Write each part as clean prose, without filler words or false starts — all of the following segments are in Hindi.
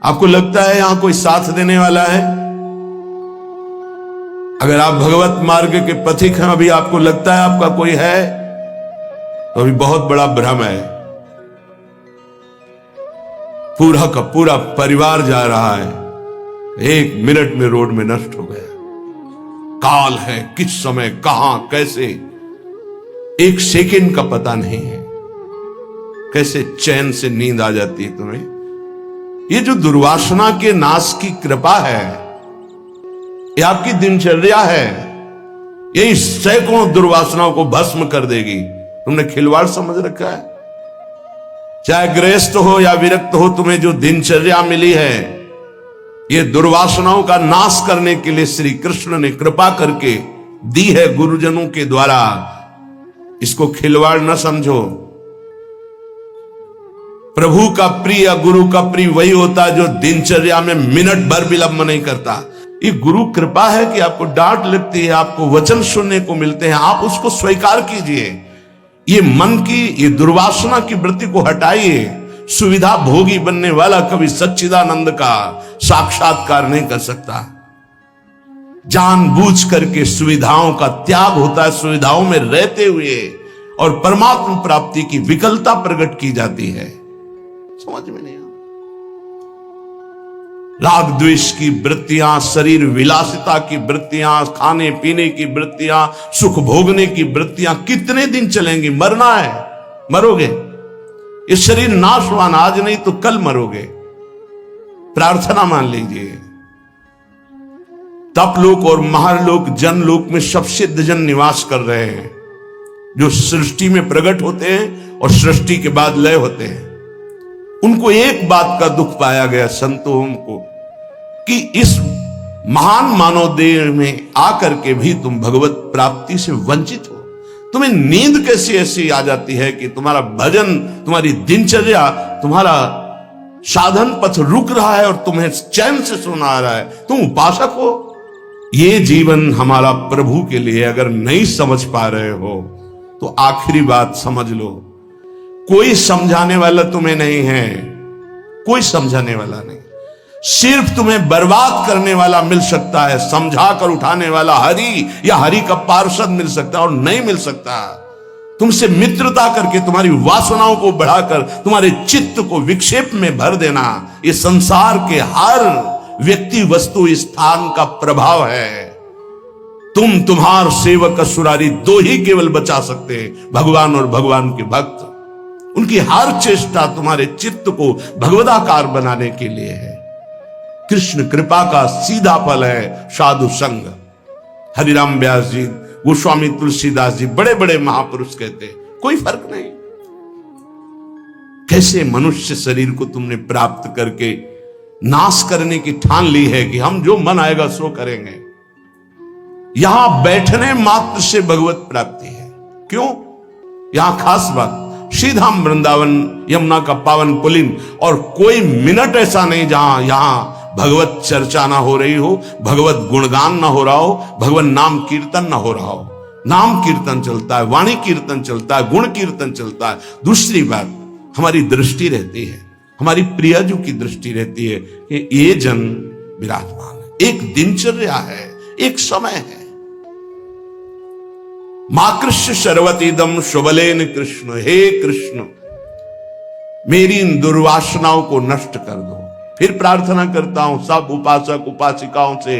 आपको लगता है यहां कोई साथ देने वाला है? अगर आप भगवत मार्ग के पथिक हैं, अभी आपको लगता है आपका कोई है, तो अभी बहुत बड़ा भ्रम है। पूरा का पूरा परिवार जा रहा है, 1 मिनट में रोड में नष्ट हो गया। काल है, किस समय कहां कैसे, 1 सेकंड का पता नहीं है। कैसे चैन से नींद आ जाती है तुम्हें? ये जो दुर्वासना के नाश की कृपा है, ये आपकी दिनचर्या है, यही सैकड़ों दुर्वासनाओं को भस्म कर देगी। तुमने खिलवाड़ समझ रखा है। चाहे गृहस्थ हो या विरक्त हो, तुम्हें जो दिनचर्या मिली है, ये दुर्वासनाओं का नाश करने के लिए श्री कृष्ण ने कृपा करके दी है गुरुजनों के द्वारा। इसको खिलवाड़ न समझो। प्रभु का प्रिय, गुरु का प्रिय वही होता है जो दिनचर्या में मिनट भर विलंब नहीं करता। ये गुरु कृपा है कि आपको डांट लगती है, आपको वचन सुनने को मिलते हैं, आप उसको स्वीकार कीजिए। ये मन की, ये दुर्वासना की वृत्ति को हटाइए। सुविधा भोगी बनने वाला कभी सच्चिदानंद का साक्षात्कार नहीं कर सकता। जानबूझ करके सुविधाओं का त्याग होता है, सुविधाओं में रहते हुए, और परमात्मा प्राप्ति की विकलता प्रकट की जाती है। समझ में नहीं आता। राग द्वेष की वृत्तियां, शरीर विलासिता की वृत्तियां, खाने पीने की वृत्तियां, सुख भोगने की वृत्तियां कितने दिन चलेंगी? मरना है, मरोगे। ये शरीर नाशवान, आज नहीं तो कल मरोगे। प्रार्थना मान लीजिए। तपलोक और महालोक, जनलोक में सब सिद्धजन निवास कर रहे हैं, जो सृष्टि में प्रकट होते हैं और सृष्टि के बाद लय होते हैं। उनको एक बात का दुख पाया गया, संतों को, कि इस महान मानव देह में आकर के भी तुम भगवत प्राप्ति से वंचित हो। तुम्हें नींद कैसी ऐसी आ जाती है कि तुम्हारा भजन, तुम्हारी दिनचर्या, तुम्हारा साधन पथ रुक रहा है और तुम्हें चैन से सोना आ रहा है। तुम उपासक हो। ये जीवन हमारा प्रभु के लिए। अगर नहीं समझ पा रहे हो तो आखिरी बात समझ लो, कोई समझाने वाला तुम्हें नहीं है, कोई समझाने वाला नहीं। सिर्फ तुम्हें बर्बाद करने वाला मिल सकता है, समझा कर उठाने वाला हरि या हरि का पार्षद मिल सकता है, और नहीं मिल सकता। तुमसे मित्रता करके तुम्हारी वासनाओं को बढ़ाकर तुम्हारे चित्त को विक्षेप में भर देना, ये संसार के हर व्यक्ति वस्तु स्थान का प्रभाव है। तुम, तुम्हार सेवक असुरारी, 2 ही केवल बचा सकते हैं, भगवान और भगवान के भक्त। उनकी हर चेष्टा तुम्हारे चित्त को भगवदाकार बनाने के लिए है। कृष्ण कृपा का सीधा फल है साधु संग। हरिराम व्यास जी, गोस्वामी तुलसीदास जी, बड़े बड़े महापुरुष कहते हैं, कोई फर्क नहीं। कैसे मनुष्य शरीर को तुमने प्राप्त करके नाश करने की ठान ली है कि हम जो मन आएगा सो करेंगे। यहां बैठने मात्र से भगवत प्राप्ति है। क्यों? यहां खास बात, श्रीधाम वृंदावन यमुना का पावन पुलिन, और कोई मिनट ऐसा नहीं जहां यहां भगवत चर्चा ना हो रही हो, भगवत गुणगान ना हो रहा हो, भगवत नाम कीर्तन ना हो रहा हो। नाम कीर्तन चलता है, वाणी कीर्तन चलता है, गुण कीर्तन चलता है। दूसरी बात, हमारी दृष्टि रहती है, हमारी प्रियजू की दृष्टि रहती है कि ये जन विराजमान है। एक दिनचर्या है, एक समय है। माकृष्य शर्वतीदम शुभलेन कृष्ण, हे कृष्ण मेरी इन दुर्वासनाओं को नष्ट कर दो। फिर प्रार्थना करता हूं सब उपासक उपासिकाओं से,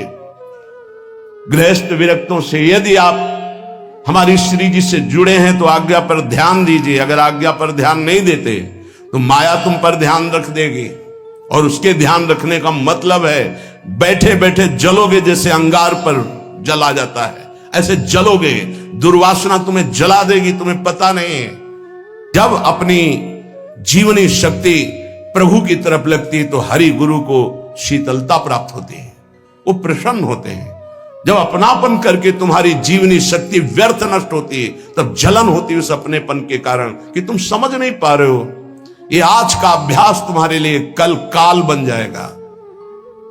गृहस्थ विरक्तों से, यदि आप हमारी श्री जी से जुड़े हैं तो आज्ञा पर ध्यान दीजिए। अगर आज्ञा पर ध्यान नहीं देते तो माया तुम पर ध्यान रख देगी, और उसके ध्यान रखने का मतलब है बैठे बैठे जलोगे, जैसे अंगार पर जला जाता है, ऐसे जलोगे। दुर्वासना तुम्हें जला देगी, तुम्हें पता नहीं है। जब अपनी जीवनी शक्ति प्रभु की तरफ लगती है तो हरि गुरु को शीतलता प्राप्त होती है, वो प्रसन्न होते हैं। जब अपनापन करके तुम्हारी जीवनी शक्ति व्यर्थ नष्ट होती है, तब जलन होती है उस अपनेपन के कारण कि तुम समझ नहीं पा रहे हो। ये आज का अभ्यास तुम्हारे लिए कल काल बन जाएगा।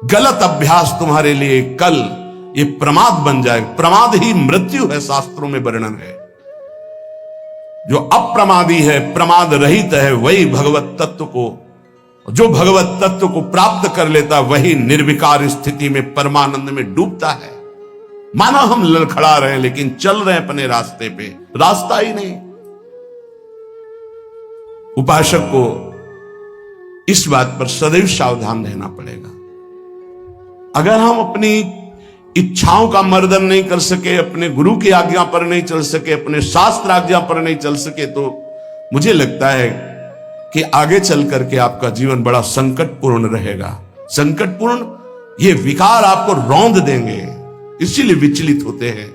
गलत अभ्यास तुम्हारे लिए कल ये प्रमाद बन जाएगा। प्रमाद ही मृत्यु है, शास्त्रों में वर्णन है। जो अप्रमादी है, प्रमाद रहित है, वही भगवत तत्व को जो भगवत तत्व को प्राप्त कर लेता वही निर्विकार स्थिति में परमानंद में डूबता है। माना हम लड़खड़ा रहे हैं लेकिन चल रहे हैं अपने रास्ते पे, रास्ता ही नहीं। उपासक को इस बात पर सदैव सावधान रहना पड़ेगा। अगर हम अपनी इच्छाओं का मर्दन नहीं कर सके, अपने गुरु की आज्ञा पर नहीं चल सके, अपने शास्त्र आज्ञा पर नहीं चल सके, तो मुझे लगता है कि आगे चल करके आपका जीवन बड़ा संकटपूर्ण रहेगा। संकटपूर्ण, ये विकार आपको रौंद देंगे। इसीलिए विचलित होते हैं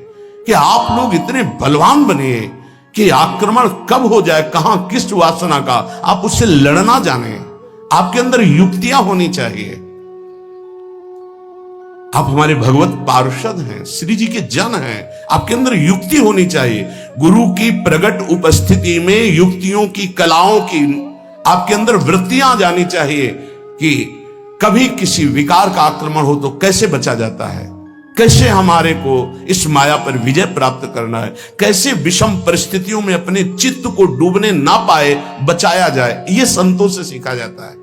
कि आप लोग इतने बलवान बनिए कि आक्रमण कब हो जाए, कहां किस वासना का, आप उससे लड़ना जाने। आपके अंदर युक्तियां होनी चाहिए। आप हमारे भगवत पार्षद हैं, श्री जी के जन हैं, आपके अंदर युक्ति होनी चाहिए। गुरु की प्रगट उपस्थिति में युक्तियों की, कलाओं की आपके अंदर वृत्तियां जानी चाहिए कि कभी किसी विकार का आक्रमण हो तो कैसे बचा जाता है, कैसे हमारे को इस माया पर विजय प्राप्त करना है, कैसे विषम परिस्थितियों में अपने चित्त को डूबने ना पाए बचाया जाए। यह संतों से सीखा जाता है।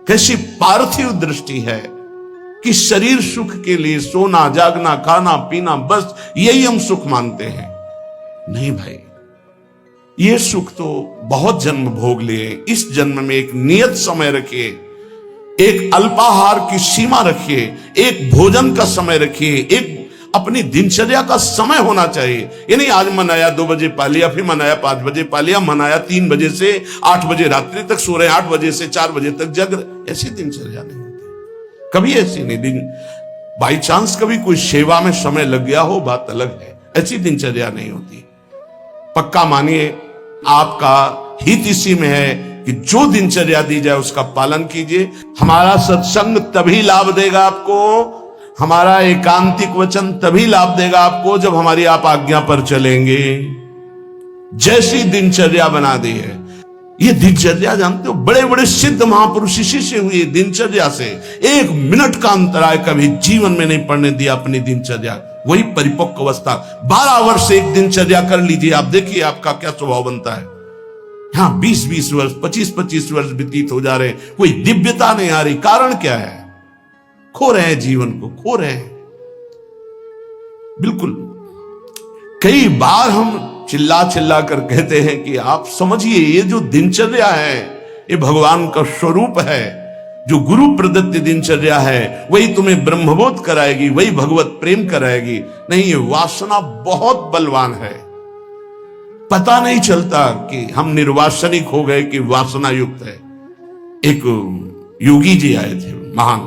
कैसी पार्थिव दृष्टि है कि शरीर सुख के लिए सोना, जागना, खाना, पीना, बस यही हम सुख मानते हैं। नहीं भाई, ये सुख तो बहुत जन्म भोग लिए। इस जन्म में एक नियत समय रखिए, एक अल्पाहार की सीमा रखिए, एक भोजन का समय रखिए, एक अपनी दिनचर्या का समय होना चाहिए। ये नहीं आज मनाया 2 बजे पा लिया, फिर मनाया 5 बजे पा लिया, मनाया 3 बजे से 8 बजे रात्रि तक सो रहे, 8 बजे से 4 बजे तक जग रहे। ऐसी दिनचर्या नहीं होती, कभी ऐसी नहीं। दिन बाई चांस कभी कोई सेवा में समय लग गया हो, बात अलग है। ऐसी दिनचर्या नहीं होती। पक्का मानिए, आपका हित इसी में है कि जो दिनचर्या दी जाए उसका पालन कीजिए। हमारा सत्संग तभी लाभ देगा आपको, हमारा एकांतिक वचन तभी लाभ देगा आपको जब हमारी आप आज्ञा पर चलेंगे। जैसी दिनचर्या बना दी है, ये दिनचर्या जानते हो, बड़े बड़े सिद्ध महापुरुष इसी से हुए, दिनचर्या से। 1 मिनट का अंतराय कभी जीवन में नहीं पड़ने दिया अपनी दिनचर्या। वही परिपक्व अवस्था। 12 वर्ष एक दिनचर्या कर लीजिए, आप देखिए आपका क्या स्वभाव बनता है। हाँ, 20-20 वर्ष, 25-25 वर्ष व्यतीत हो जा रहे हैं, कोई दिव्यता नहीं आ रही। कारण क्या है? खो रहे हैं, जीवन को खो रहे हैं। बिल्कुल, कई बार हम चिल्ला चिल्ला कर कहते हैं कि आप समझिए, ये जो दिनचर्या है ये भगवान का स्वरूप है। जो गुरु प्रदत्त दिनचर्या है वही तुम्हें ब्रह्मबोध कराएगी, वही भगवत प्रेम कराएगी। नहीं, ये वासना बहुत बलवान है। पता नहीं चलता कि हम निर्वासनिक हो गए कि वासना युक्त है। एक योगी जी आए थे महान,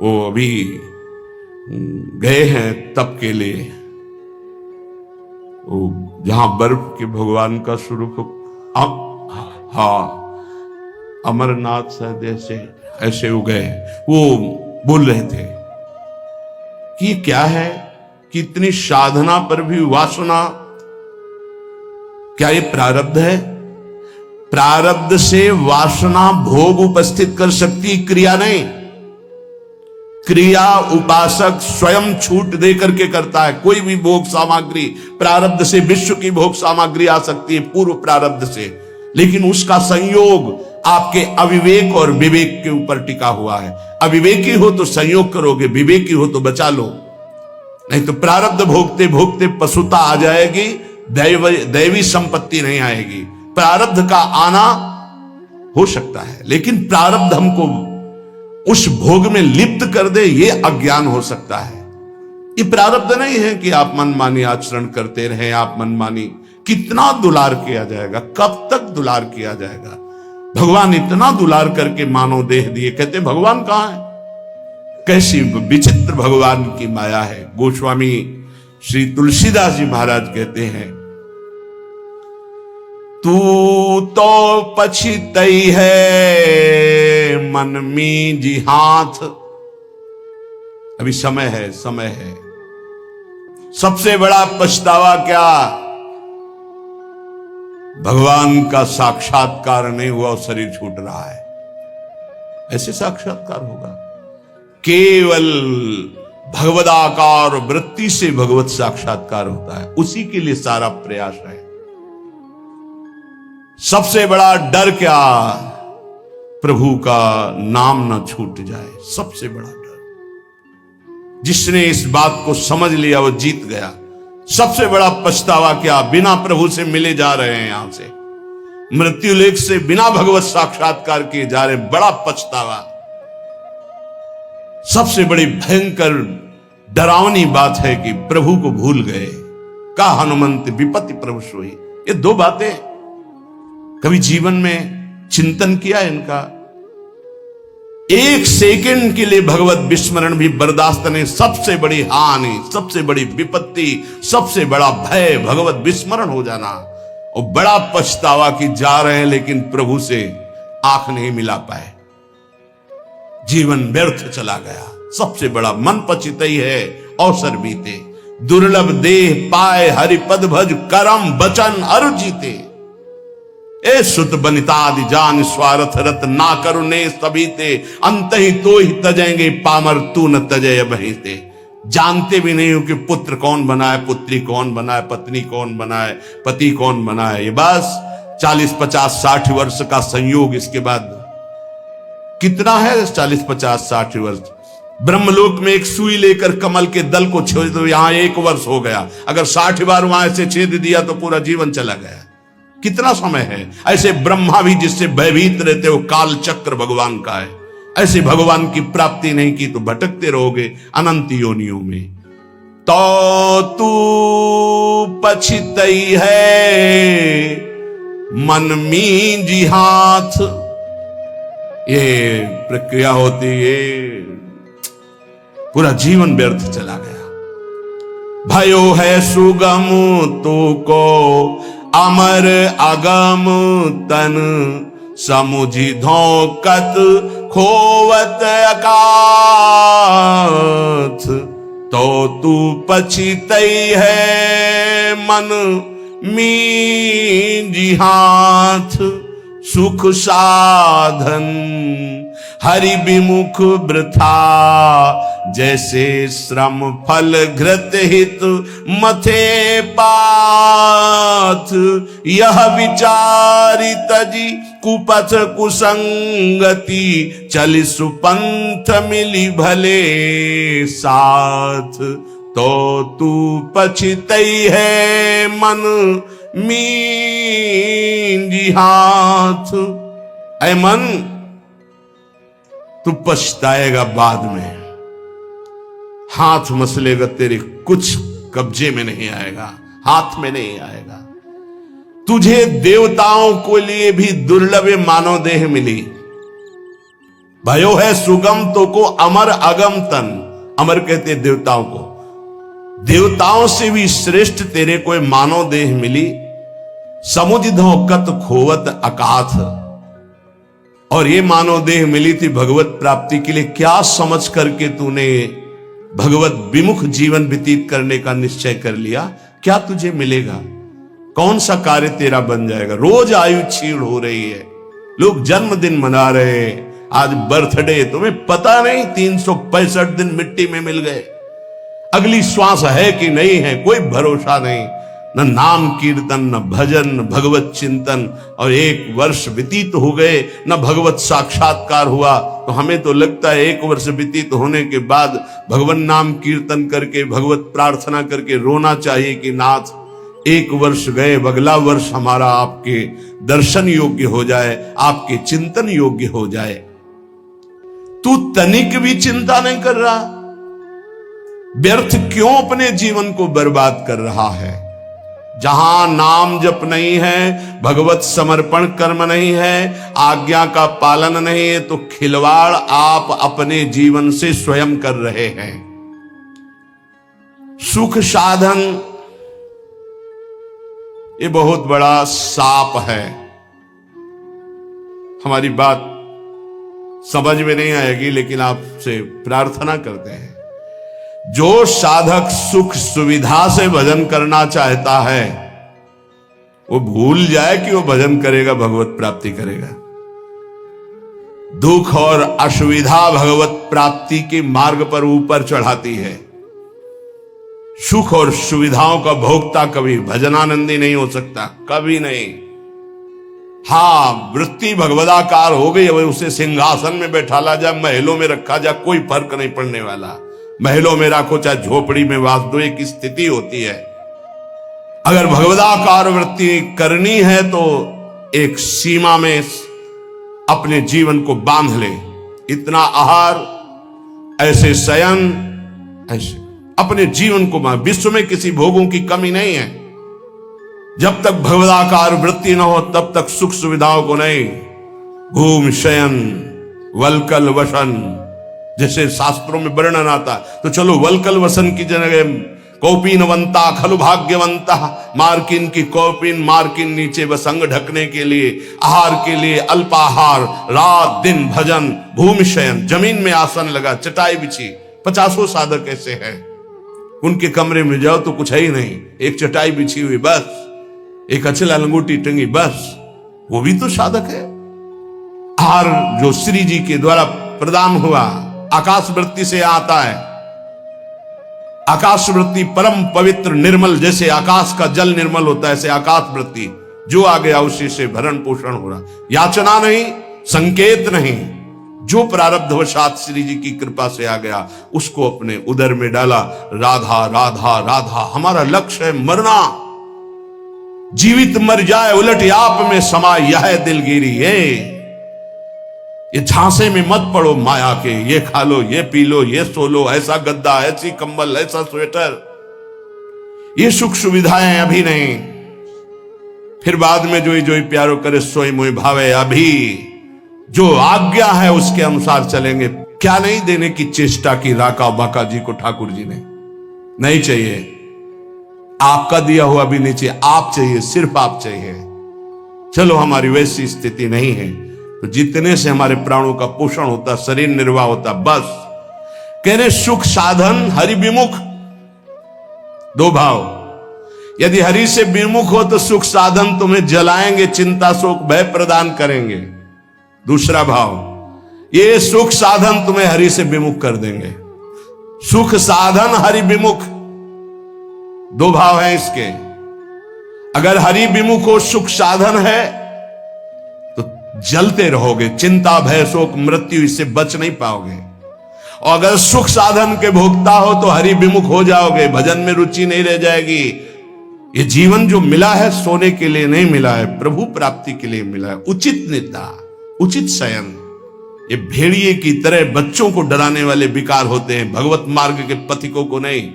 वो अभी गए हैं तप के लिए, वो जहां बर्फ के भगवान का स्वरूप। हाँ, अमरनाथ शायद ऐसे हो गए। वो बोल रहे थे कि क्या है कि इतनी साधना पर भी वासना, क्या ये प्रारब्ध है? प्रारब्ध से वासना भोग उपस्थित कर सकती, क्रिया नहीं। क्रिया उपासक स्वयं छूट दे करके करता है। कोई भी भोग सामग्री प्रारब्ध से, विश्व की भोग सामग्री आ सकती है पूर्व प्रारब्ध से, लेकिन उसका संयोग आपके अविवेक और विवेक के ऊपर टिका हुआ है। अविवेकी हो तो संयोग करोगे, विवेकी हो तो बचा लो, नहीं तो प्रारब्ध भोगते भोगते पशुता आ जाएगी, दैवी संपत्ति नहीं आएगी। प्रारब्ध का आना हो सकता है, लेकिन प्रारब्ध हमको उस भोग में लिप्त कर दे, ये अज्ञान हो सकता है। ये प्रारब्ध नहीं है कि आप मनमानी आचरण करते रहे, आप मनमानी। कितना दुलार किया जाएगा, कब तक दुलार किया जाएगा? भगवान इतना दुलार करके मानव देह दिए, कहते भगवान कहां है? कैसी विचित्र भगवान की माया है। गोस्वामी श्री तुलसीदास जी महाराज कहते हैं, तू तो पछितई है मन में जी हाथ। अभी समय है, समय है। सबसे बड़ा पछतावा क्या? भगवान का साक्षात्कार नहीं हुआ और शरीर छूट रहा है। ऐसे साक्षात्कार होगा? केवल भगवदाकार वृत्ति से भगवत साक्षात्कार होता है, उसी के लिए सारा प्रयास है। सबसे बड़ा डर क्या? प्रभु का नाम ना छूट जाए, सबसे बड़ा डर। जिसने इस बात को समझ लिया वो जीत गया। सबसे बड़ा पछतावा क्या, बिना प्रभु से मिले जा रहे हैं, यहां से मृत्यु लेख से बिना भगवत साक्षात्कार किए जा रहे हैं, बड़ा पछतावा। सबसे बड़ी भयंकर डरावनी बात है कि प्रभु को भूल गए। का हनुमंत विपत्ति प्रभु सोई, ये दो बातें कभी जीवन में चिंतन किया इनका? एक सेकंड के लिए भगवत विस्मरण भी बर्दाश्त नहीं। सबसे बड़ी हानि, सबसे बड़ी विपत्ति, सबसे बड़ा भय भगवत विस्मरण हो जाना। और बड़ा पछतावा कि जा रहे हैं लेकिन प्रभु से आंख नहीं मिला पाए, जीवन व्यर्थ चला गया। सबसे बड़ा मन पचितई है अवसर बीते, दुर्लभ देह पाए हरिपद भज, करम बचन अरु जीते। ए सुत बनितादि जान स्वार्थ रत, ना करुणे सभी ते, अंत ही तो ही तजेंगे पामर, तू न तजय बहीते। जानते भी नहीं हो कि पुत्र कौन बनाए, पुत्री कौन बनाए, पत्नी कौन बनाए, पति कौन बनाए। ये बस 40, 50, 60 वर्ष का संयोग, इसके बाद कितना है 40, 50, 60 वर्ष। ब्रह्मलोक में एक सुई लेकर कमल के दल को छेद दो, यहां 1 वर्ष हो गया। अगर 60 बार वहां से छेद दिया तो पूरा जीवन चला गया। कितना समय है। ऐसे ब्रह्मा भी जिससे भयभीत रहते हो, काल चक्र भगवान का है। ऐसे भगवान की प्राप्ति नहीं की तो भटकते रहोगे अनंत योनियों में। तो तू पछितई है मन मींजी हाथ, ये प्रक्रिया होती है, पूरा जीवन व्यर्थ चला गया। भयो है सुगम तो को अमर अगम तन, समुझी धोकत खोवत अकाथ। तो तू पछितई है मन मींजी हाथ, सुख साधन हरि विमुख वृथा, जैसे श्रम फल घृत हित मथे पाथ। यह विचारी तजी कुपथ कुसंगति, चलि सुपंथ मिली भले साथ। तो तू पछितई है मन मींजी हाथ। ऐ मन, तू पछताएगा बाद में, हाथ मसलेगा, तेरे कुछ कब्जे में नहीं आएगा, हाथ में नहीं आएगा। तुझे देवताओं को लिए भी दुर्लभ मानव देह मिली। भयो है सुगम तो को अमर अगम तन, अमर कहते देवताओं को, देवताओं से भी श्रेष्ठ तेरे को मानव देह मिली। समुझ धोकत खोवत अकाथ, और ये मानव देह मिली थी भगवत प्राप्ति के लिए। क्या समझ करके तूने भगवत विमुख जीवन व्यतीत करने का निश्चय कर लिया? क्या तुझे मिलेगा? कौन सा कार्य तेरा बन जाएगा? रोज आयु क्षीण हो रही है, लोग जन्मदिन मना रहे हैं, आज बर्थडे, तुम्हें पता नहीं 365 दिन मिट्टी में मिल गए। अगली श्वास है कि नहीं है कोई भरोसा नहीं। न नाम कीर्तन, न भजन, न भगवत चिंतन, और 1 वर्ष व्यतीत हो गए, न भगवत साक्षात्कार हुआ। तो हमें तो लगता है 1 वर्ष व्यतीत होने के बाद भगवान नाम कीर्तन करके, भगवत प्रार्थना करके रोना चाहिए कि नाथ 1 वर्ष गए, अगला वर्ष हमारा आपके दर्शन योग्य हो जाए, आपके चिंतन योग्य हो जाए। तू तनिक भी चिंता नहीं कर रहा, व्यर्थ क्यों अपने जीवन को बर्बाद कर रहा है? जहां नाम जप नहीं है, भगवत समर्पण कर्म नहीं है, आज्ञा का पालन नहीं है, तो खिलवाड़ आप अपने जीवन से स्वयं कर रहे हैं। सुख साधन ये बहुत बड़ा साप है। हमारी बात समझ में नहीं आएगी, लेकिन आपसे प्रार्थना करते हैं, जो साधक सुख सुविधा से भजन करना चाहता है वो भूल जाए कि वो भजन करेगा, भगवत प्राप्ति करेगा। दुख और असुविधा भगवत प्राप्ति के मार्ग पर ऊपर चढ़ाती है। सुख और सुविधाओं का भोक्ता कभी भजनानंदी नहीं हो सकता, कभी नहीं। हाँ, वृत्ति भगवदाकार हो गई, अब उसे सिंहासन में बैठाला जा, महलों में रखा जा, कोई फर्क नहीं पड़ने वाला। महलों में रखो चाहे झोपड़ी में वास दो, एक स्थिति होती है। अगर भगवदाकार वृत्ति करनी है तो एक सीमा में अपने जीवन को बांध ले। इतना आहार, ऐसे शयन, ऐसे अपने जीवन को बांध। विश्व में किसी भोगों की कमी नहीं है। जब तक भगवदाकार वृत्ति न हो तब तक सुख सुविधाओं को नहीं। भूम शयन वलकल वसन, जैसे शास्त्रों में वर्णन आता। तो चलो वलकल वसन की जगह कौपीनवंता खलु भाग्यवंता, मार्किन की कौपीन, मार्किन नीचे वसंग ढकने के लिए, आहार के लिए अल्पाहार, रात दिन भजन, भूमि शयन, जमीन में आसन लगा, चटाई बिछी। 50 साधक ऐसे हैं, उनके कमरे में जाओ तो कुछ है ही नहीं, एक चटाई बिछी हुई बस, एक अचला लंगोटी टंगी बस, वो भी तो साधक है। आहार जो श्री जी के द्वारा प्रदान हुआ आकाश वृत्ति से आता है। आकाश वृत्ति परम पवित्र निर्मल, जैसे आकाश का जल निर्मल होता है, ऐसे आकाश वृत्ति जो आ गया उसी से भरण पोषण हो रहा। याचना नहीं, संकेत नहीं, जो प्रारब्धवशात श्री जी की कृपा से आ गया उसको अपने उदर में डाला। राधा राधा राधा हमारा लक्ष्य है, मरना। जीवित मर जाए उलट आप में समाये यह दिलगिरी है। ये झांसे में मत पड़ो माया के, ये खा लो, ये पी लो, ये सो लो, ऐसा गद्दा, ऐसी कंबल, ऐसा स्वेटर, ये सुख सुविधाएं अभी नहीं, फिर बाद में जोई जोई प्यारो करे सोई मोई भावे। अभी जो आज्ञा है उसके अनुसार चलेंगे। क्या नहीं देने की चेष्टा की राका बाका जी को ठाकुर जी ने? नहीं चाहिए, आपका दिया हुआ भी नहीं चाहिए, आप चाहिए, सिर्फ आप चाहिए। चलो हमारी वैसी स्थिति नहीं है तो जितने से हमारे प्राणों का पोषण होता, शरीर निर्वाह होता, बस। कह रहे सुख साधन हरि विमुख, दो भाव। यदि हरि से विमुख हो तो सुख साधन तुम्हें जलाएंगे, चिंता शोक भय प्रदान करेंगे। दूसरा भाव, ये सुख साधन तुम्हें हरि से विमुख कर देंगे। सुख साधन हरि विमुख, दो भाव है इसके। अगर हरि विमुख हो, सुख साधन है तो जलते रहोगे, चिंता भय शोक मृत्यु इससे बच नहीं पाओगे। और अगर सुख साधन के भोक्ता हो तो हरि विमुख हो जाओगे, भजन में रुचि नहीं रह जाएगी। ये जीवन जो मिला है सोने के लिए नहीं मिला है, प्रभु प्राप्ति के लिए मिला है। उचित निद्रा, उचित शयन। ये भेड़िए की तरह बच्चों को डराने वाले विकार होते हैं, भगवत मार्ग के पथिकों को नहीं।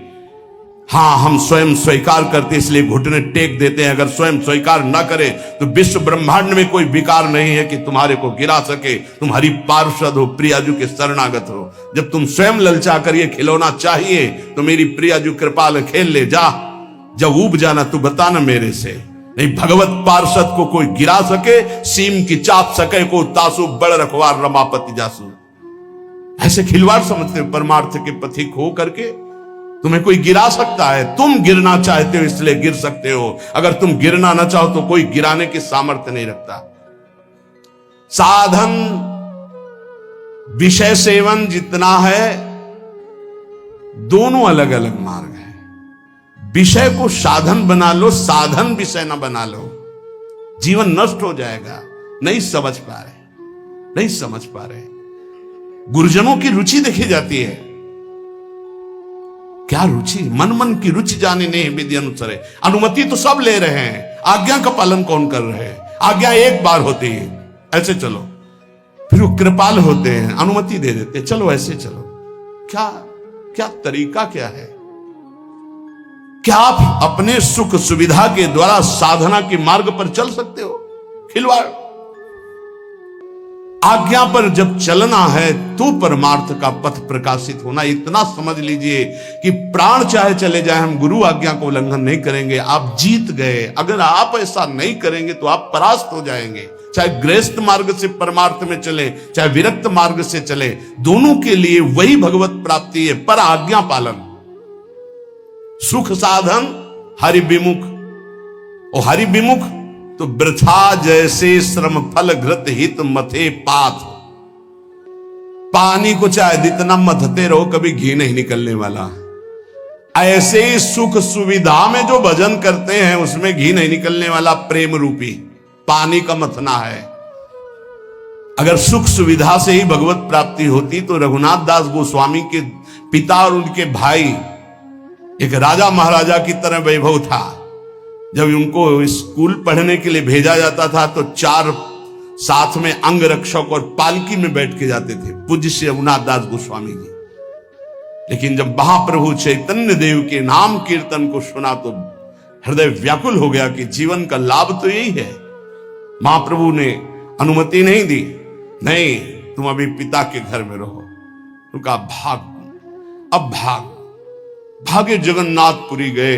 हाँ, हम स्वयं स्वीकार करते इसलिए घुटने टेक देते हैं। अगर स्वयं स्वीकार ना करे तो विश्व ब्रह्मांड में कोई विकार नहीं है कि तुम्हारे को गिरा सके। तुम हरि पार्षद हो, प्रियाजू के शरणागत हो। जब तुम स्वयं ललचा कर ये खिलौना चाहिए तो मेरी प्रियाजू कृपाल खेल ले जा। जब ऊब जाना तू बताना मेरे से। नहीं, भगवत पार्षद को कोई गिरा सके, सीम की चाप सके को तासु बड़ रखवार रमापति जासु। ऐसे खिलवाड़ समझते हो परमार्थ के पथिक हो करके? तुम्हें कोई गिरा सकता है, तुम गिरना चाहते हो इसलिए गिर सकते हो। अगर तुम गिरना ना चाहो तो कोई गिराने की सामर्थ्य नहीं रखता। साधन विषय सेवन जितना है, दोनों अलग अलग मार्ग है। विषय को साधन बना लो, साधन विषय ना बना लो, जीवन नष्ट हो जाएगा। नहीं समझ पा रहे, नहीं समझ पा रहे। गुरुजनों की रुचि देखी जाती है। क्या रुचि? मन मन की रुचि जाने नहीं विधि अनुसार। अनुमति तो सब ले रहे हैं, आज्ञा का पालन कौन कर रहे हैं? आज्ञा एक बार होती है, ऐसे चलो। फिर वो कृपाल होते हैं, अनुमति दे देते हैं, चलो ऐसे चलो। क्या क्या तरीका क्या है? क्या आप अपने सुख सुविधा के द्वारा साधना के मार्ग पर चल सकते हो? खिलवाड़। आज्ञा पर जब चलना है तो परमार्थ का पथ प्रकाशित होना। इतना समझ लीजिए कि प्राण चाहे चले जाए, हम गुरु आज्ञा को उल्लंघन नहीं करेंगे। आप जीत गए। अगर आप ऐसा नहीं करेंगे तो आप परास्त हो जाएंगे। चाहे गृहस्थ मार्ग से परमार्थ में चले, चाहे विरक्त मार्ग से चले, दोनों के लिए वही भगवत प्राप्ति है, पर आज्ञा पालन। सुख साधन हरि विमुख। और हरि विमुख तो वृथा जैसे श्रम फल घृत हित मथे पाथ। पानी को चाहे जितना मथते रहो, कभी घी नहीं निकलने वाला। ऐसे ही सुख सुविधा में जो भजन करते हैं उसमें घी नहीं निकलने वाला। प्रेम रूपी पानी का मथना है। अगर सुख सुविधा से ही भगवत प्राप्ति होती तो रघुनाथ दास गोस्वामी के पिता और उनके भाई एक राजा महाराजा की तरह वैभव था। जब उनको स्कूल पढ़ने के लिए भेजा जाता था तो 4 साथ में अंग रक्षक और पालकी में बैठ के जाते थे पूज्य श्री रघुनाथ दास गोस्वामी जी। लेकिन जब महाप्रभु चैतन्य देव के नाम कीर्तन को सुना तो हृदय व्याकुल हो गया कि जीवन का लाभ तो यही है। महाप्रभु ने अनुमति नहीं दी, नहीं तुम अभी पिता के घर में रहो। उनका भाग, अब भागे जगन्नाथपुरी गए।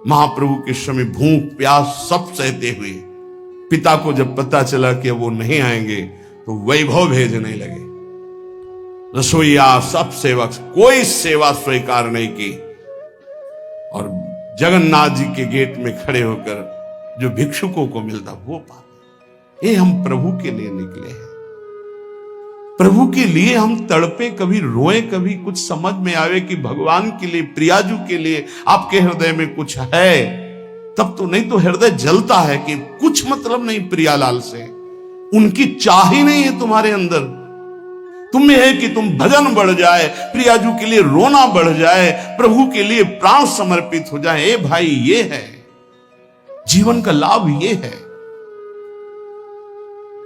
महाप्रभु के समय भूख प्यास सब सहते हुए पिता को जब पता चला कि वो नहीं आएंगे तो वैभव भेजने लगे। रसोईया सब सेवक, कोई सेवा स्वीकार नहीं की और जगन्नाथ जी के गेट में खड़े होकर जो भिक्षुकों को मिलता वो पाते। ये हम प्रभु के लिए निकले हैं, प्रभु के लिए हम तड़पे, कभी रोए, कभी कुछ समझ में आवे कि भगवान के लिए, प्रियाजू के लिए आपके हृदय में कुछ है तब तो। नहीं तो हृदय जलता है कि कुछ मतलब नहीं प्रियालाल से, उनकी चाह ही नहीं है तुम्हारे अंदर। तुम्हें है कि तुम भजन बढ़ जाए, प्रियाजू के लिए रोना बढ़ जाए, प्रभु के लिए प्राण समर्पित हो जाए। ए भाई, ये है जीवन का लाभ, ये है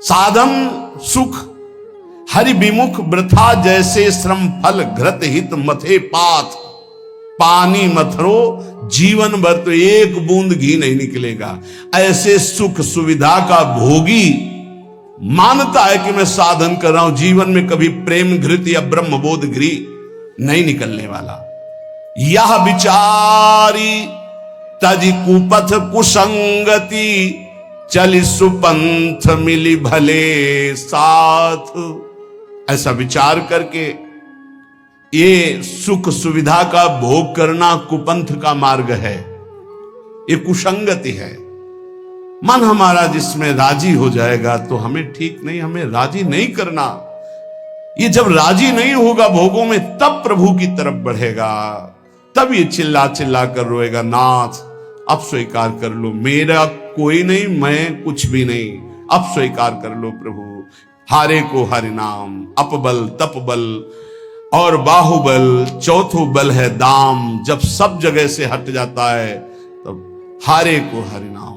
साधन सुख हरि विमुख वृथा जैसे श्रम फल घृत हित मथे पाथ। पानी मथरो जीवन भर तो एक बूंद घी नहीं निकलेगा। ऐसे सुख सुविधा का भोगी मानता है कि मैं साधन कर रहा हूं, जीवन में कभी प्रेम घृत या ब्रह्मबोध घृ नहीं निकलने वाला। यह विचारी तज कुपथ कुसंगति चली सुपंथ मिली भले साथ। ऐसा विचार करके ये सुख सुविधा का भोग करना कुपंथ का मार्ग है, ये कुसंगति है। मन हमारा जिसमें राजी हो जाएगा तो हमें ठीक नहीं, हमें राजी नहीं करना। ये जब राजी नहीं होगा भोगों में तब प्रभु की तरफ बढ़ेगा, तब ये चिल्ला चिल्ला कर रोएगा, नाथ अब स्वीकार कर लो, मेरा कोई नहीं, मैं कुछ भी नहीं, अब स्वीकार कर लो प्रभु। हारे को हरि नाम, अपबल तपबल और बाहुबल, चौथो बल है दाम। जब सब जगह से हट जाता है तब हारे को हरि नाम।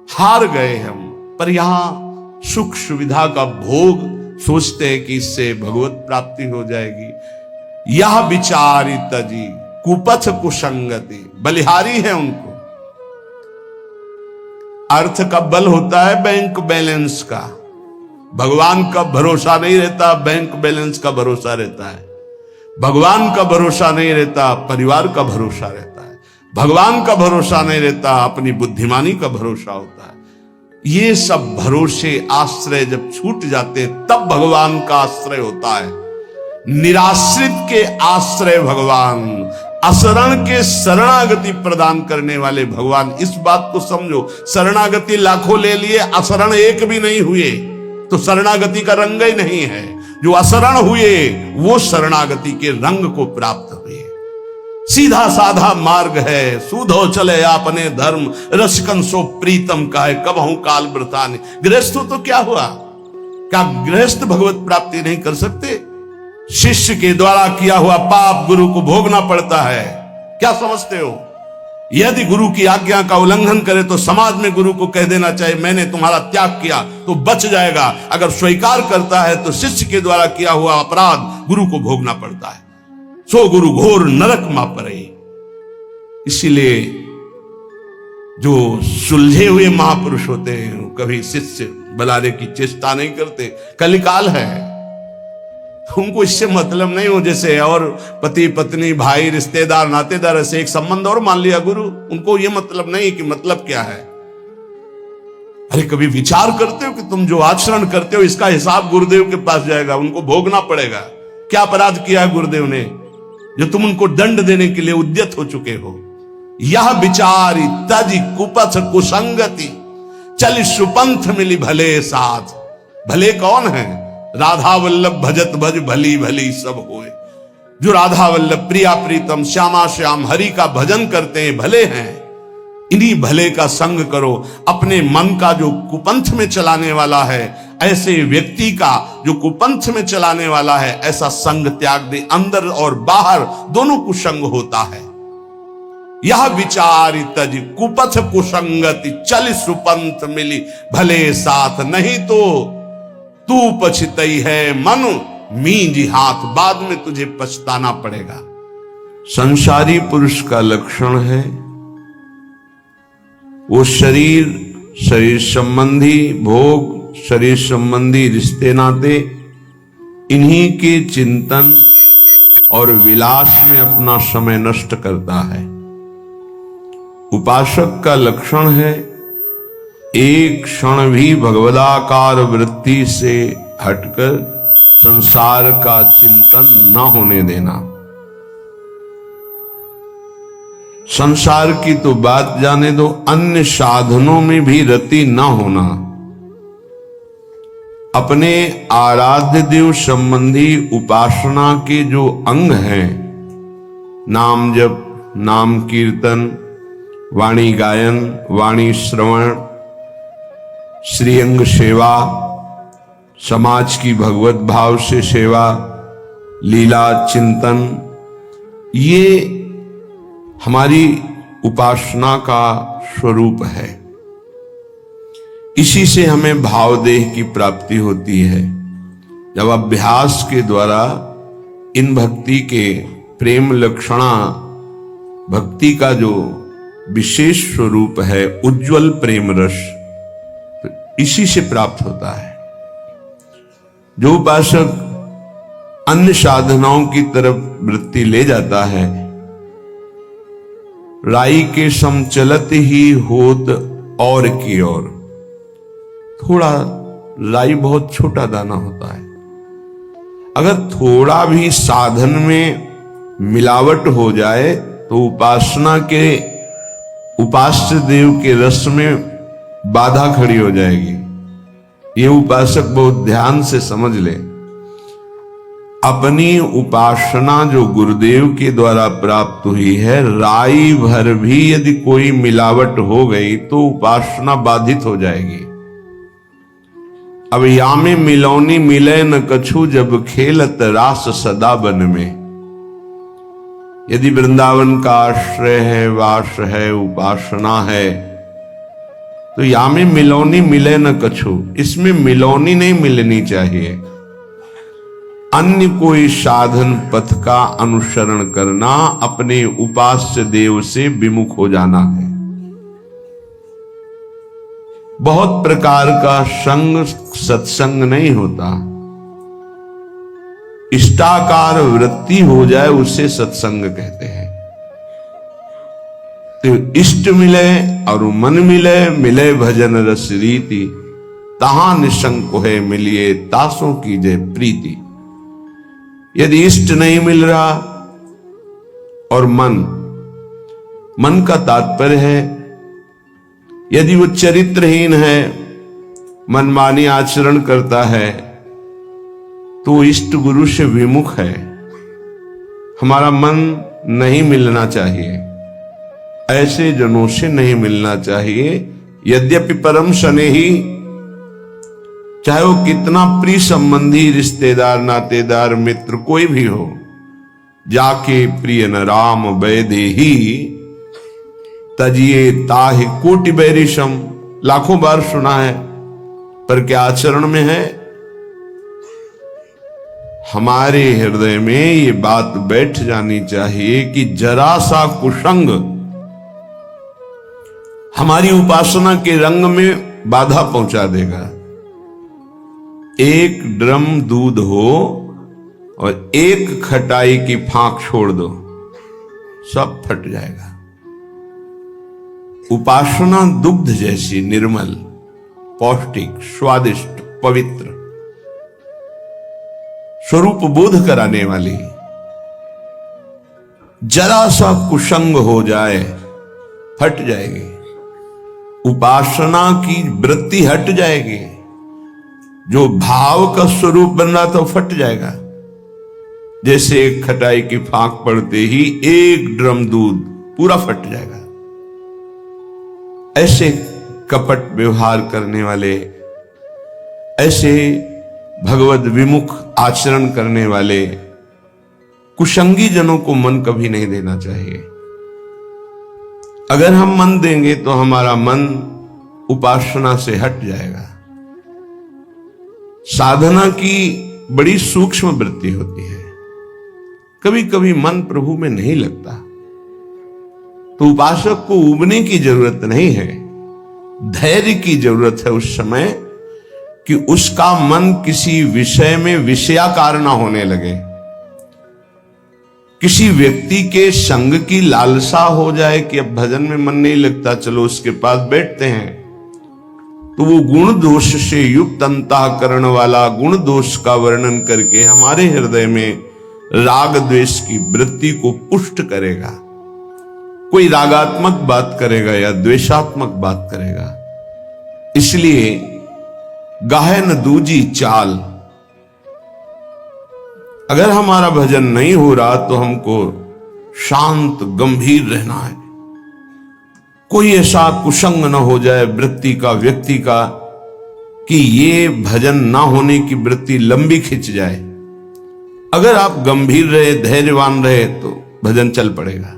हार गए हम, पर यहां सुख सुविधा का भोग सोचते हैं कि इससे भगवत प्राप्ति हो जाएगी। यह विचारी तजी कुपथ कुसंगति, बलिहारी है उनको। अर्थ का बल होता है बैंक बैलेंस का, भगवान का भरोसा नहीं रहता, बैंक बैलेंस का भरोसा रहता है। भगवान का भरोसा नहीं रहता, परिवार का भरोसा रहता है। भगवान का भरोसा नहीं रहता, अपनी बुद्धिमानी का भरोसा होता है। ये सब भरोसे आश्रय जब छूट जाते तब भगवान का आश्रय होता है। निराश्रित के आश्रय भगवान, असरण के शरणागति प्रदान करने वाले भगवान। इस बात को समझो, शरणागति लाखों ले लिए, असरण एक भी नहीं हुए तो शरणागति का रंग ही नहीं है। जो असरण हुए वो शरणागति के रंग को प्राप्त हुए। सीधा साधा मार्ग है, सूधो चले आपने धर्म, रसिकन सो प्रीतम का है, कबहू काल व्रताने। गृहस्थों तो क्या हुआ, क्या गृहस्थ भगवत प्राप्ति नहीं कर सकते? शिष्य के द्वारा किया हुआ पाप गुरु को भोगना पड़ता है, क्या समझते हो? यदि गुरु की आज्ञा का उल्लंघन करे तो समाज में गुरु को कह देना चाहिए मैंने तुम्हारा त्याग किया, तो बच जाएगा। अगर स्वीकार करता है तो शिष्य के द्वारा किया हुआ अपराध गुरु को भोगना पड़ता है। सो गुरु घोर नरक मा परे। इसीलिए जो सुलझे हुए महापुरुष होते हैं कभी शिष्य बुलाने की चेष्टा नहीं करते। कलिकाल है, उनको इससे मतलब नहीं हो। जैसे और पति पत्नी भाई रिश्तेदार नातेदार ऐसे एक संबंध और मान लिया गुरु, उनको ये मतलब नहीं कि मतलब क्या है। अरे कभी विचार करते हो कि तुम जो आचरण करते हो इसका हिसाब गुरुदेव के पास जाएगा, उनको भोगना पड़ेगा। क्या अपराध किया है गुरुदेव ने जो तुम उनको दंड देने के लिए उद्यत हो चुके हो? यह विचारी तज कुपथ कुसंगति चल सुपंथ मिली भले साथ। भले कौन है? राधा वल्लभ भजत भज भली भली सब होए। जो राधा वल्लभ प्रिया प्रीतम श्यामा श्याम हरि का भजन करते हैं भले हैं। इन्हीं भले का संग करो। अपने मन का जो कुपंथ में चलाने वाला है, ऐसे व्यक्ति का जो कुपंथ में चलाने वाला है, ऐसा संग त्याग दे। अंदर और बाहर दोनों कुसंग होता है। यह विचार तज कुपथ कुसंगति, चल सुपंथ मिली भले साथ, नहीं तो तू पछतई है मन मींजी हाथ, बाद में तुझे पछताना पड़ेगा। संसारी पुरुष का लक्षण है वो शरीर संबंधी भोग, शरीर संबंधी रिश्ते नाते, इन्हीं के चिंतन और विलास में अपना समय नष्ट करता है। उपासक का लक्षण है एक क्षण भी भगवदाकार वृत्ति से हटकर संसार का चिंतन न होने देना। संसार की तो बात जाने दो, अन्य साधनों में भी रति न होना। अपने आराध्य देव संबंधी उपासना के जो अंग हैं, नाम जप, नाम कीर्तन, वाणी गायन, वाणी श्रवण, श्रीअंग सेवा, समाज की भगवत भाव से सेवा, लीला चिंतन, ये हमारी उपासना का स्वरूप है। इसी से हमें भाव देह की प्राप्ति होती है। जब अभ्यास के द्वारा इन भक्ति के प्रेम लक्षणा, भक्ति का जो विशेष स्वरूप है उज्जवल प्रेम रस, तो इसी से प्राप्त होता है। जो उपासक अन्य साधनाओं की तरफ वृत्ति ले जाता है, राई के सम चलत ही होत और की ओर, थोड़ा राई बहुत छोटा दाना होता है, अगर थोड़ा भी साधन में मिलावट हो जाए तो उपासना के उपास्य देव के रस में बाधा खड़ी हो जाएगी। ये उपासक बहुत ध्यान से समझ ले। अपनी उपासना जो गुरुदेव के द्वारा प्राप्त हुई है, राई भर भी यदि कोई मिलावट हो गई तो उपासना बाधित हो जाएगी। अब या में मिलौनी मिले न कछु, जब खेलत रास सदा बन में। यदि वृंदावन का आश्रय है, वास है, उपासना है, तो या में मिलौनी मिले न कछु, इसमें मिलौनी नहीं मिलनी चाहिए। अन्य कोई साधन पथ का अनुसरण करना अपने उपास्य देव से विमुख हो जाना है। बहुत प्रकार का संग सत्संग नहीं होता, इष्टाकार वृत्ति हो जाए उसे सत्संग कहते हैं। तो इष्ट मिले और मन मिले, मिले भजन रस रीति, तहां निशंक है मिलिए तासों की जय प्रीति। यदि इष्ट नहीं मिल रहा और मन का तात्पर्य है यदि वो चरित्रहीन है, मनमानी आचरण करता है, तो इष्ट गुरु से विमुख है। हमारा मन नहीं मिलना चाहिए, ऐसे जनों से नहीं मिलना चाहिए। यद्यपि परम स्नेही, चाहे वो कितना प्रिय संबंधी, रिश्तेदार, नातेदार, मित्र कोई भी हो, जाके प्रिय न राम वैदेही तजिए ताहि कोटि बैरिशम, लाखों बार सुना है, पर क्या आचरण में है? हमारे हृदय में ये बात बैठ जानी चाहिए कि जरा सा कुसंग हमारी उपासना के रंग में बाधा पहुंचा देगा। एक ड्रम दूध हो और एक खटाई की फांक छोड़ दो, सब फट जाएगा। उपासना दुग्ध जैसी निर्मल, पौष्टिक, स्वादिष्ट, पवित्र, स्वरूप बोध कराने वाली, जरा सा कुसंग हो जाए फट जाएगी। उपासना की वृत्ति हट जाएगी, जो भाव का स्वरूप बन रहा था वो फट जाएगा। जैसे एक खटाई की फांक पड़ते ही एक ड्रम दूध पूरा फट जाएगा। ऐसे कपट व्यवहार करने वाले, ऐसे भगवद विमुख आचरण करने वाले कुसंगी जनों को मन कभी नहीं देना चाहिए। अगर हम मन देंगे तो हमारा मन उपासना से हट जाएगा। साधना की बड़ी सूक्ष्म वृत्ति होती है। कभी कभी मन प्रभु में नहीं लगता तो उपासक को उबने की जरूरत नहीं है, धैर्य की जरूरत है उस समय कि उसका मन किसी विषय में विषयाकार ना होने लगे। किसी व्यक्ति के संग की लालसा हो जाए कि अब भजन में मन नहीं लगता, चलो उसके पास बैठते हैं, तो वो गुण दोष से युक्त अंतःकरण वाला गुण दोष का वर्णन करके हमारे हृदय में राग द्वेष की वृत्ति को पुष्ट करेगा। कोई रागात्मक बात करेगा या द्वेषात्मक बात करेगा। इसलिए गाहे न दूजी चाल। अगर हमारा भजन नहीं हो रहा तो हमको शांत गंभीर रहना है। कोई ऐसा कुसंग न हो जाए वृत्ति का, व्यक्ति का, कि ये भजन ना होने की वृत्ति लंबी खिंच जाए। अगर आप गंभीर रहे, धैर्यवान रहे तो भजन चल पड़ेगा।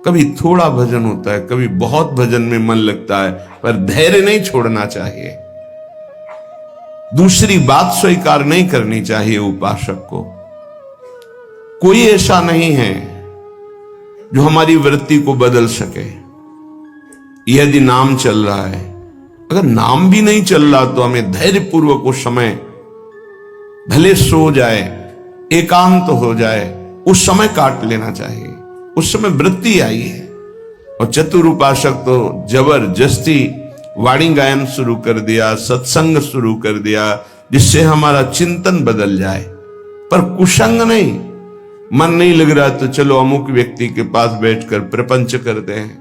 कभी थोड़ा भजन होता है, कभी बहुत भजन में मन लगता है, पर धैर्य नहीं छोड़ना चाहिए। दूसरी बात स्वीकार नहीं करनी चाहिए उपासक को। कोई ऐसा नहीं है जो हमारी वृत्ति को बदल सके। यदि नाम चल रहा है, अगर नाम भी नहीं चल रहा तो हमें धैर्यपूर्वक उस समय, भले सो जाए, एकांत हो जाए, उस समय काट लेना चाहिए। उस समय वृत्ति आई है। और चतुर उपासक तो जबरदस्ती वाणी गायन शुरू कर दिया, सत्संग शुरू कर दिया, जिससे हमारा चिंतन बदल जाए। पर कुसंग नहीं, मन नहीं लग रहा तो चलो अमुक व्यक्ति के पास बैठकर प्रपंच करते हैं,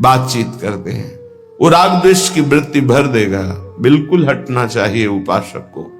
बातचीत करते हैं। वो राग द्वेष की वृत्ति भर देगा। बिल्कुल हटना चाहिए उपासक को।